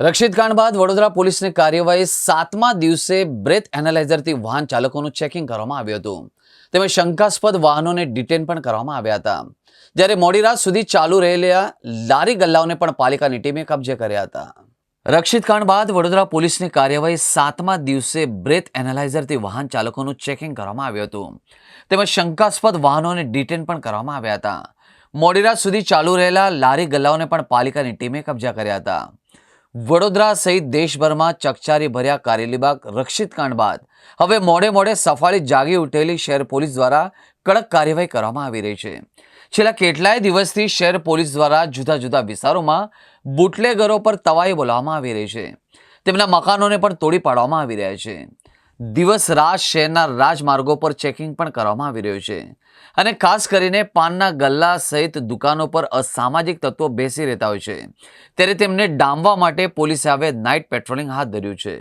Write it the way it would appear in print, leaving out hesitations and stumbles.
રક્ષિત કાંડ બાદ વડોદરા પોલીસની કાર્યવાહી 7મા દિવસે બ્રેથ એનાલાઇઝરથી વાહન ચાલકોનું ચેકિંગ કરવામાં આવ્યું હતું. તેમજ શંકાસ્પદ વાહનોને ડિટેન પણ કરવામાં આવ્યા હતા. જ્યારે મોડી રાત સુધી ચાલુ રહેલા લારી ગલ્લાઓને પણ પાલિકાની ટીમે કબજે કર્યા હતા. રક્ષિત કાંડ બાદ વડોદરા પોલીસની કાર્યવાહી 7મા દિવસે બ્રેથ એનાલાઇઝરથી વાહન ચાલકોનું ચેકિંગ કરવામાં આવ્યું હતું. તેમજ શંકાસ્પદ વાહનોને ડિટેન પણ કરવામાં આવ્યા હતા. મોડી રાત સુધી ચાલુ રહેલા લારી ગલ્લાઓને પણ પાલિકાની ટીમે કબજા કર્યા હતા. વડોદરા સહિત દેશભરમાં ચકચારી ભર્યા કારેલીબાગ રક્ષિત કાંડ બાદ હવે મોડે મોડે સફાળી જાગી ઉઠેલી શહેર પોલીસ દ્વારા કડક કાર્યવાહી કરવામાં આવી રહી છે. છેલ્લા કેટલાય દિવસથી શહેર પોલીસ દ્વારા જુદા જુદા વિસ્તારોમાં બુટલેગરો પર તવાઈ બોલાવવામાં આવી રહી છે. તેમના મકાનોને પણ તોડી પાડવામાં આવી રહ્યા છે. દિવસ રાત શહેરના રાજમાર્ગો પર ચેકિંગ પણ કરવામાં આવી રહ્યું છે. અને ખાસ કરીને પાનના ગલ્લા સહિત દુકાનો પર અસામાજિક તત્વો બેસી રહેતા હોય છે, ત્યારે તેમને ડામવા માટે પોલીસે હવે નાઇટ પેટ્રોલિંગ હાથ ધર્યું છે.